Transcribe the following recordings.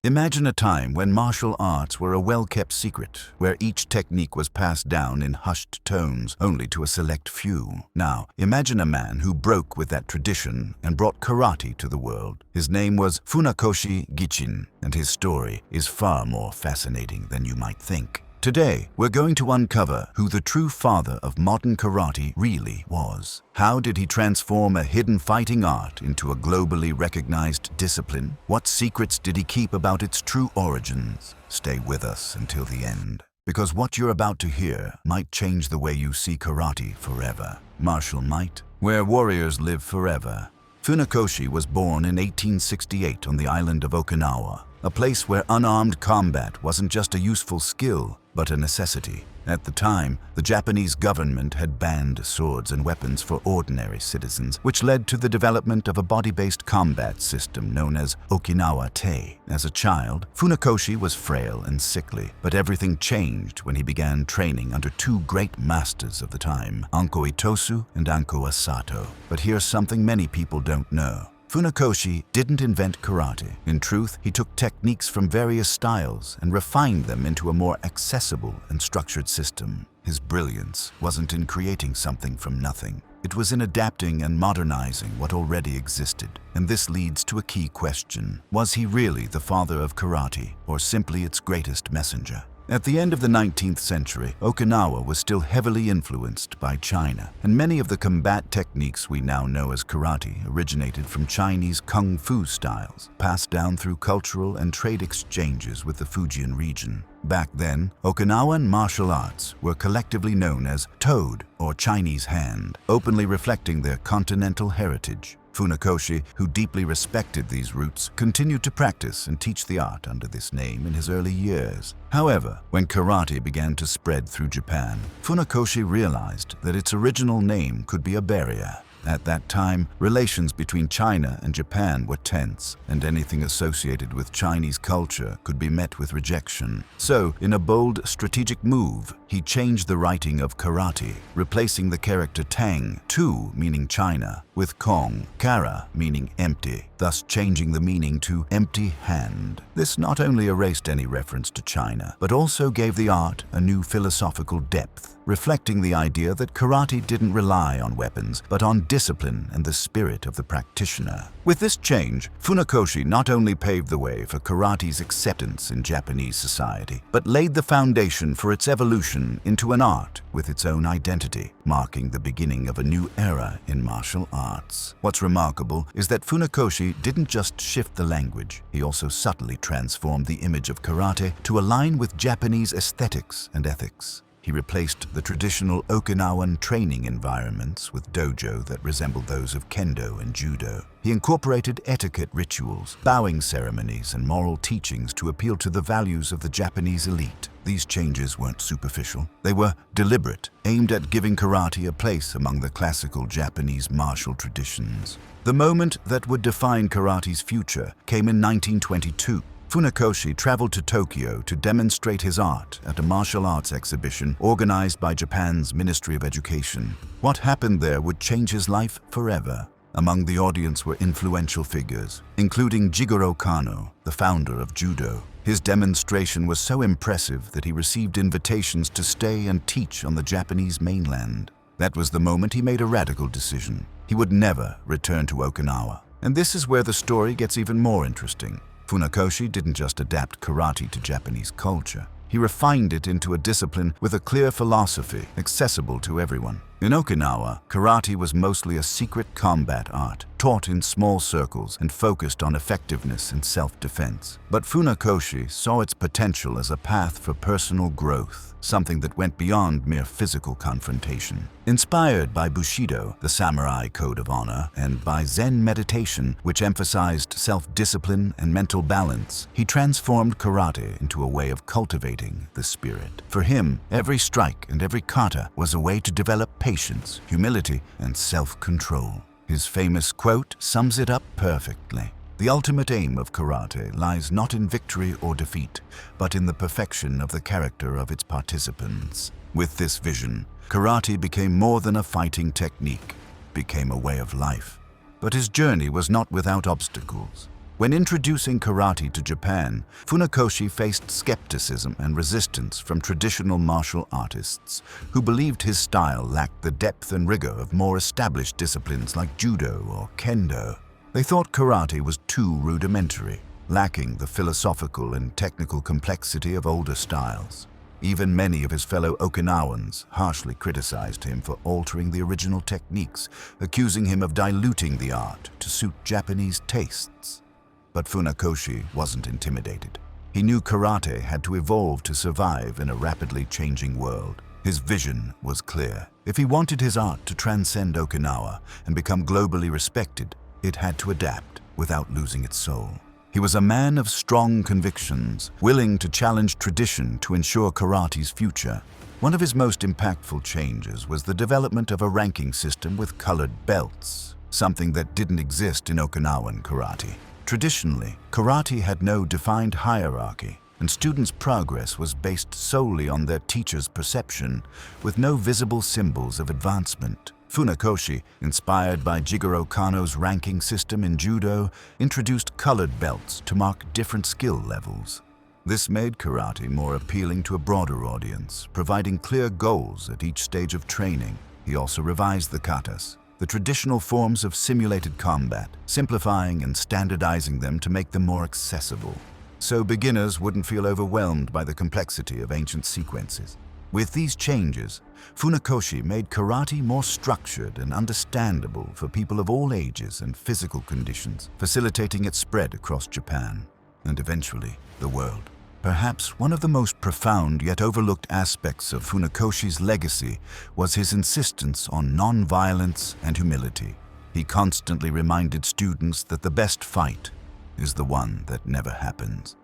Imagine a time when martial arts were a well-kept secret, where each technique was passed down in hushed tones only to a select few. Now, imagine a man who broke with that tradition and brought karate to the world. His name was Funakoshi Gichin, and his story is far more fascinating than you might think. Today, we're going to uncover who the true father of modern karate really was. How did he transform a hidden fighting art into a globally recognized discipline? What secrets did he keep about its true origins? Stay with us until the end, because what you're about to hear might change the way you see karate forever. Martial might, where warriors live forever. Funakoshi was born in 1868 on the island of Okinawa, a place where unarmed combat wasn't just a useful skill, but a necessity. At the time, the Japanese government had banned swords and weapons for ordinary citizens, which led to the development of a body-based combat system known as Okinawa Te. As a child, Funakoshi was frail and sickly, but everything changed when he began training under two great masters of the time, Anko Itosu and Anko Asato. But here's something many people don't know. Funakoshi didn't invent karate. In truth, he took techniques from various styles and refined them into a more accessible and structured system. His brilliance wasn't in creating something from nothing. It was in adapting and modernizing what already existed. And this leads to a key question. Was he really the father of karate, or simply its greatest messenger? At the end of the 19th century, Okinawa was still heavily influenced by China, and many of the combat techniques we now know as karate originated from Chinese kung fu styles, passed down through cultural and trade exchanges with the Fujian region. Back then, Okinawan martial arts were collectively known as Toad or Chinese Hand, openly reflecting their continental heritage. Funakoshi, who deeply respected these roots, continued to practice and teach the art under this name in his early years. However, when karate began to spread through Japan, Funakoshi realized that its original name could be a barrier. At that time, relations between China and Japan were tense, and anything associated with Chinese culture could be met with rejection. So, in a bold strategic move, he changed the writing of karate, replacing the character Tang, Tu meaning China, with Kong, Kara meaning empty, thus changing the meaning to empty hand. This not only erased any reference to China, but also gave the art a new philosophical depth, reflecting the idea that karate didn't rely on weapons, but on discipline and the spirit of the practitioner. With this change, Funakoshi not only paved the way for karate's acceptance in Japanese society, but laid the foundation for its evolution into an art with its own identity, marking the beginning of a new era in martial arts. What's remarkable is that Funakoshi didn't just shift the language, he also subtly transformed the image of karate to align with Japanese aesthetics and ethics. He replaced the traditional Okinawan training environments with dojo that resembled those of kendo and judo. He incorporated etiquette rituals, bowing ceremonies, and moral teachings to appeal to the values of the Japanese elite. These changes weren't superficial. They were deliberate, aimed at giving karate a place among the classical Japanese martial traditions. The moment that would define karate's future came in 1922. Funakoshi traveled to Tokyo to demonstrate his art at a martial arts exhibition organized by Japan's Ministry of Education. What happened there would change his life forever. Among the audience were influential figures, including Jigoro Kano, the founder of judo. His demonstration was so impressive that he received invitations to stay and teach on the Japanese mainland. That was the moment he made a radical decision. He would never return to Okinawa. And this is where the story gets even more interesting. Funakoshi didn't just adapt karate to Japanese culture. He refined it into a discipline with a clear philosophy, accessible to everyone. In Okinawa, karate was mostly a secret combat art, taught in small circles and focused on effectiveness and self-defense. But Funakoshi saw its potential as a path for personal growth, something that went beyond mere physical confrontation. Inspired by Bushido, the samurai code of honor, and by Zen meditation, which emphasized self-discipline and mental balance, he transformed karate into a way of cultivating the spirit. For him, every strike and every kata was a way to develop patience, humility, and self-control. His famous quote sums it up perfectly. The ultimate aim of karate lies not in victory or defeat, but in the perfection of the character of its participants. With this vision, karate became more than a fighting technique, became a way of life. But his journey was not without obstacles. When introducing karate to Japan, Funakoshi faced skepticism and resistance from traditional martial artists who believed his style lacked the depth and rigor of more established disciplines like judo or kendo. They thought karate was too rudimentary, lacking the philosophical and technical complexity of older styles. Even many of his fellow Okinawans harshly criticized him for altering the original techniques, accusing him of diluting the art to suit Japanese tastes. But Funakoshi wasn't intimidated. He knew karate had to evolve to survive in a rapidly changing world. His vision was clear. If he wanted his art to transcend Okinawa and become globally respected, it had to adapt without losing its soul. He was a man of strong convictions, willing to challenge tradition to ensure karate's future. One of his most impactful changes was the development of a ranking system with colored belts, something that didn't exist in Okinawan karate. Traditionally, karate had no defined hierarchy, and students' progress was based solely on their teacher's perception, with no visible symbols of advancement. Funakoshi, inspired by Jigoro Kano's ranking system in judo, introduced colored belts to mark different skill levels. This made karate more appealing to a broader audience, providing clear goals at each stage of training. He also revised the katas, the traditional forms of simulated combat, simplifying and standardizing them to make them more accessible, so beginners wouldn't feel overwhelmed by the complexity of ancient sequences. With these changes, Funakoshi made karate more structured and understandable for people of all ages and physical conditions, facilitating its spread across Japan and eventually the world. Perhaps one of the most profound yet overlooked aspects of Funakoshi's legacy was his insistence on non-violence and humility. He constantly reminded students that the best fight is the one that never happens.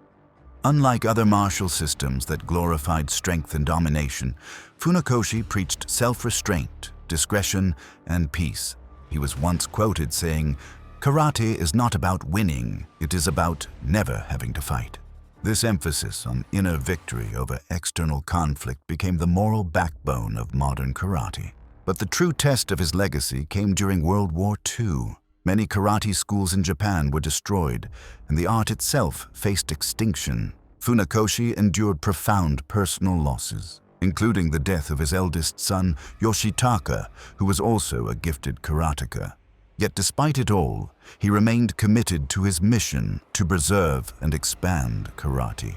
Unlike other martial systems that glorified strength and domination, Funakoshi preached self-restraint, discretion, and peace. He was once quoted saying, "Karate is not about winning, it is about never having to fight." This emphasis on inner victory over external conflict became the moral backbone of modern karate. But the true test of his legacy came during World War II. Many karate schools in Japan were destroyed, and the art itself faced extinction. Funakoshi endured profound personal losses, including the death of his eldest son, Yoshitaka, who was also a gifted karateka. Yet despite it all, he remained committed to his mission to preserve and expand karate.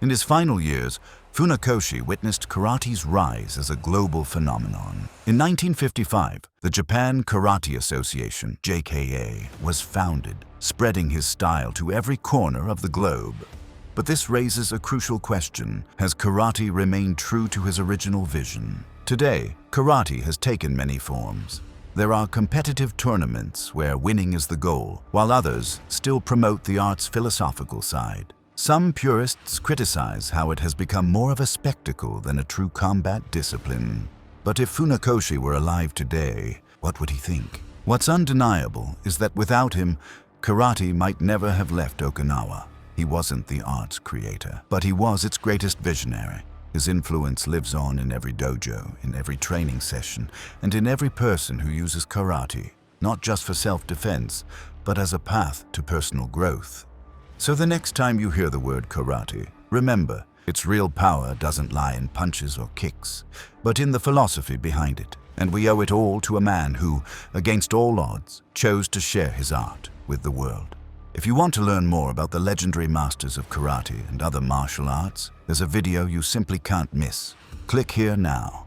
In his final years, Funakoshi witnessed karate's rise as a global phenomenon. In 1955, the Japan Karate Association, JKA, was founded, spreading his style to every corner of the globe. But this raises a crucial question: has karate remained true to his original vision? Today, karate has taken many forms. There are competitive tournaments where winning is the goal, while others still promote the art's philosophical side. Some purists criticize how it has become more of a spectacle than a true combat discipline. But if Funakoshi were alive today, what would he think? What's undeniable is that without him, karate might never have left Okinawa. He wasn't the art's creator, but he was its greatest visionary. His influence lives on in every dojo, in every training session, and in every person who uses karate, not just for self-defense, but as a path to personal growth. So the next time you hear the word karate, remember, its real power doesn't lie in punches or kicks, but in the philosophy behind it. And we owe it all to a man who, against all odds, chose to share his art with the world. If you want to learn more about the legendary masters of karate and other martial arts, there's a video you simply can't miss. Click here now.